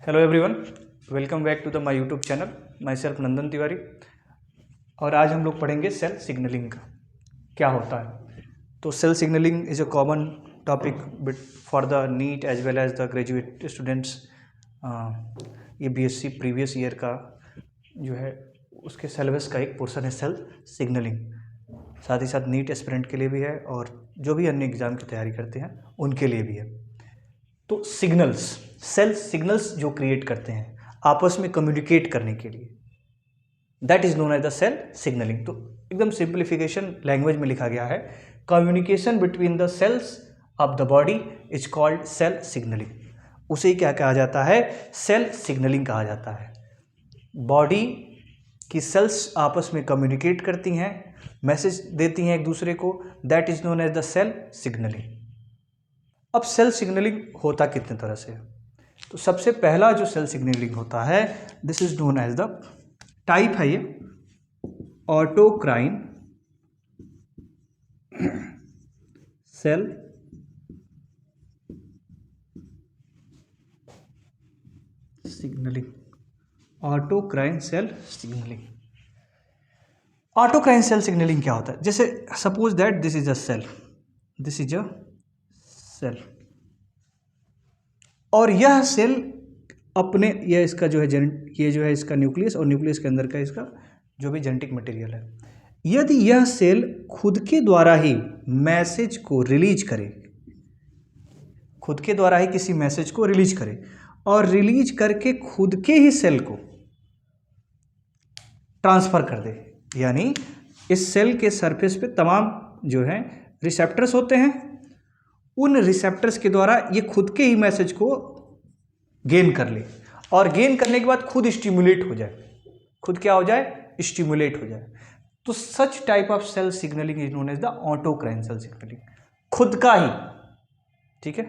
Hello everyone, welcome back to the my YouTube channel. Myself Nandan Tiwari. और आज हम लोग पढ़ेंगे सेल सिग्नलिंग का क्या होता है। तो cell signalling is a common topic bit for the NEET as well as the graduate students. ये बीएससी प्रीवियस ईयर का जो है उसके सिलेबस का एक पोर्शन है सेल सिग्नलिंग। साथ ही साथ नीट एस्पिरेंट के लिए भी है और जो भी अन्य एग्ज़ाम की तैयारी करते हैं उनके लिए भी है। तो सिग्नल्स, सेल सिग्नल्स जो क्रिएट करते हैं आपस में कम्युनिकेट करने के लिए, that is known as the cell signalling. तो एकदम सिंप्लीफिकेशन लैंग्वेज में लिखा गया है, communication between the cells of the body is called cell signalling. उसे क्या कहा जाता है? सेल सिग्नलिंग कहा जाता है। बॉडी की सेल्स आपस में कम्युनिकेट करती हैं, मैसेज देती हैं एक दूसरे को, that is known as the cell signalling. अब सेल सिग्नलिंग होता कितने तरह से? तो सबसे पहला जो सेल सिग्नलिंग होता है, this is known as the type है ये autocrine cell signalling. Autocrine cell signalling. Autocrine cell signalling क्या होता है? जैसे suppose that this is a cell, this is a cell, और यह सेल अपने, यह इसका जो है ये जो है इसका न्यूक्लियस, और न्यूक्लियस के अंदर का इसका जो भी जेनेटिक मटेरियल है। यदि यह सेल खुद के द्वारा ही मैसेज को रिलीज करे, खुद के द्वारा ही किसी मैसेज को रिलीज करे और रिलीज करके खुद के ही सेल को ट्रांसफर कर दे, यानी इस सेल के सरफेस पे तमाम जो है रिसेप्टर्स होते हैं, उन रिसेप्टर्स के द्वारा ये खुद के ही मैसेज को गेन कर ले और गेन करने के बाद खुद स्टिमुलेट हो जाए, खुद क्या हो जाए? स्टिमुलेट हो जाए। तो such type of cell signalling is known as the autocrine cell signalling. खुद का ही, ठीक है,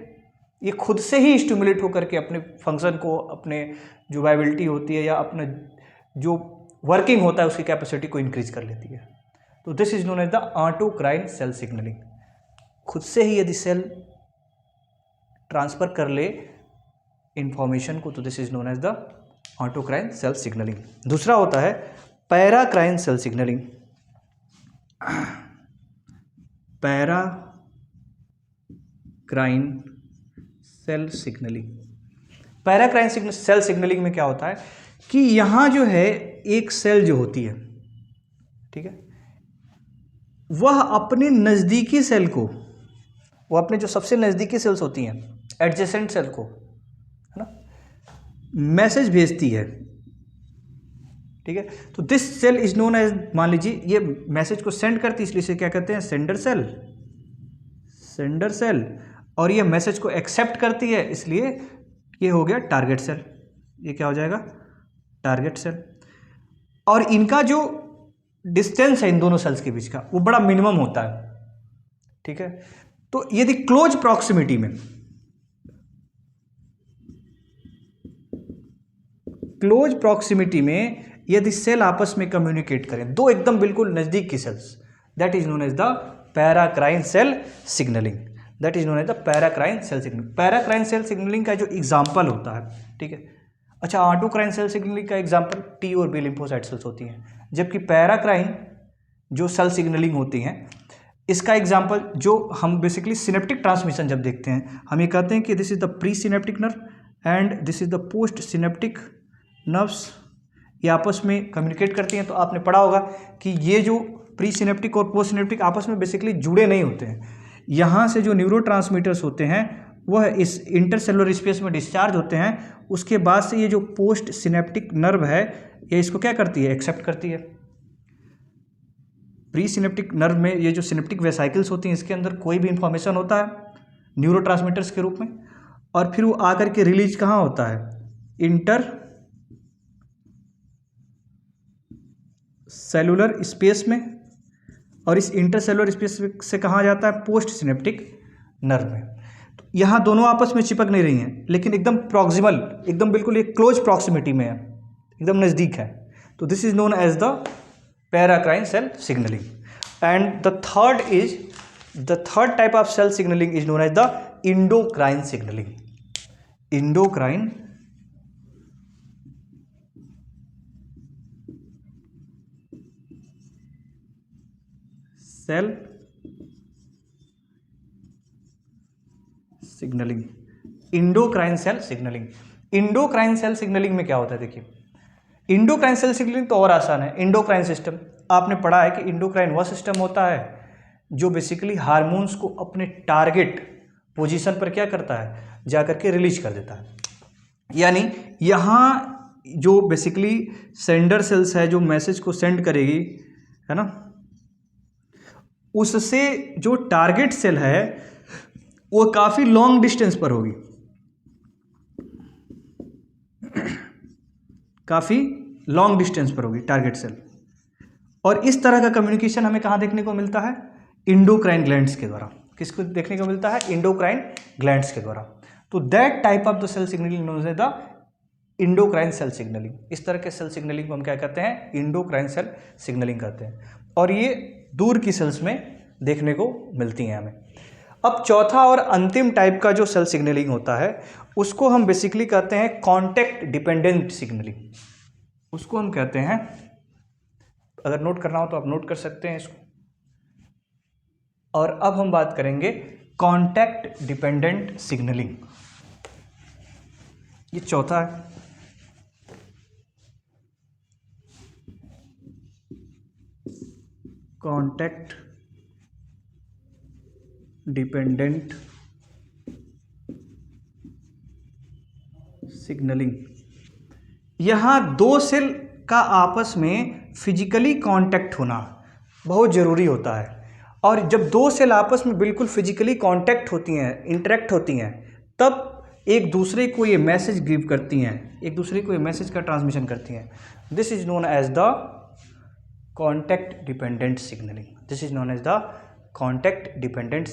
ये खुद से ही स्टिमुलेट होकर के अपने फंक्शन को, अपने जो वायबिलिटी होती है या अपने जो वर्किंग होता है उसकी कैपेसिटी को इंक्रीज कर लेती है। तो this is known as the autocrine cell signalling. खुद से ही यदि सेल ट्रांसफर कर ले इंफॉर्मेशन को, तो this is known as the autocrine cell signalling. दूसरा होता है paracrine cell signalling. Paracrine cell signalling. Paracrine cell signalling में क्या होता है कि यहां जो है एक सेल जो होती है, ठीक है, वह अपने नज़दीकी सेल को, वो अपने जो सबसे नज़दीकी सेल्स होती हैं, एडजेसेंट सेल को, है ना, मैसेज भेजती है, ठीक है। तो this cell is known as, मान लीजिए ये मैसेज को सेंड करती है, इसलिए इसे क्या कहते हैं? Sender cell, sender cell. और ये मैसेज को एक्सेप्ट करती है, इसलिए ये हो गया टारगेट सेल। ये क्या हो जाएगा? Target cell. और इनका जो डिस्टेंस है इन दोनों सेल्स के बीच का, वो बड़ा मिनिमम होता है, ठीक है। तो यदि क्लोज प्रॉक्सिमिटी में, क्लोज प्रॉक्सिमिटी में यदि सेल आपस में कम्युनिकेट करें, दो एकदम बिल्कुल नजदीक की cells, that is known as the paracrine cell signalling. That is known as the paracrine cell signalling. Paracrine cell signalling का जो एग्जांपल होता है, ठीक है। अच्छा, ऑटोक्राइन सेल सिग्नलिंग का एग्जांपल टी और बी लिम्फोसाइट सेल्स होती हैं, जबकि पैराक्राइन जो सेल सिग्नलिंग होती हैं, इसका एग्जांपल जो हम बेसिकली सिनेप्टिक ट्रांसमिशन जब देखते हैं, हम ये कहते हैं कि this is the pre synaptic nerve and this is the post synaptic nerves. ये आपस में कम्युनिकेट करती हैं। तो आपने पढ़ा होगा कि ये जो प्री सिनेप्टिक और पोस्ट सिनेप्टिक आपस में बेसिकली जुड़े नहीं होते हैं। यहाँ से जो न्यूरोट्रांसमीटर्स होते हैं वह इस इंटरसेलुलर स्पेस में डिस्चार्ज होते हैं, उसके बाद से ये जो पोस्ट सिनेप्टिक नर्व है ये इसको क्या करती है? एक्सेप्ट करती है। प्री सिनेप्टिक नर्व में ये जो सिनेप्टिक वेसाइकल्स होती हैं, इसके अंदर कोई भी इंफॉर्मेशन होता है न्यूरोट्रांसमीटर्स के रूप में, और फिर वो आकर के रिलीज कहाँ होता है? इंटर सेलुलर स्पेस में, और इस इंटरसेलुलर स्पेस से कहाँ जाता है? पोस्ट सिनेप्टिक नर्व में। तो यहाँ दोनों आपस में चिपक नहीं रही हैं, लेकिन एकदम प्रॉक्सिमल, एकदम बिल्कुल एक क्लोज प्रॉक्सिमिटी में है, एकदम नज़दीक है। तो this is known as the paracrine cell signalling. And the third type of cell signalling is known as the endocrine signalling. Endocrine cell signalling, endocrine cell signalling. Endocrine cell signalling में क्या होता है, देखिए इंडोक्राइन सेल सिग्नलिंग तो और आसान है। Endocrine system आपने पढ़ा है कि इंडोक्राइन वह सिस्टम होता है जो बेसिकली हार्मोन्स को अपने टारगेट पोजीशन पर क्या करता है, जाकर के रिलीज कर देता है। यानी यहाँ जो बेसिकली सेंडर सेल्स है जो मैसेज को सेंड करेगी, है ना, उससे जो टारगेट सेल है वो काफी लॉन्ग डिस्टेंस पर होगी, काफी लॉन्ग डिस्टेंस पर होगी टारगेट सेल। और इस तरह का कम्युनिकेशन हमें कहाँ देखने को मिलता है, इंडोक्राइन ग्लैंड्स के द्वारा। किसको देखने को मिलता है, इंडोक्राइन ग्लैंड्स के द्वारा। तो that type of the cell signalling known as the endocrine cell signalling. इस तरह के सेल सिग्नलिंग को हम क्या कहते हैं, इंडोक्राइन सेल सिग्नलिंग कहते हैं। और ये दूर की सेल्स में देखने को मिलती हैं हमें। अब चौथा और अंतिम टाइप का जो सेल सिग्नलिंग होता है उसको हम बेसिकली कहते हैं कॉन्टैक्ट डिपेंडेंट सिग्नलिंग। उसको हम कहते हैं, अगर नोट करना हो तो आप नोट कर सकते हैं इसको। और अब हम बात करेंगे कॉन्टैक्ट डिपेंडेंट सिग्नलिंग, ये चौथा है। कॉन्टैक्ट डिपेंडेंट सिग्नलिंग, यहां दो सेल का आपस में फिजिकली कांटेक्ट होना बहुत जरूरी होता है। और जब दो सेल आपस में बिल्कुल फिजिकली कांटेक्ट होती हैं, इंटरेक्ट होती हैं, तब एक दूसरे को ये मैसेज गिव करती हैं, एक दूसरे को ये मैसेज का ट्रांसमिशन करती हैं। This is known as the contact dependent signalling. This is known as the contact dependent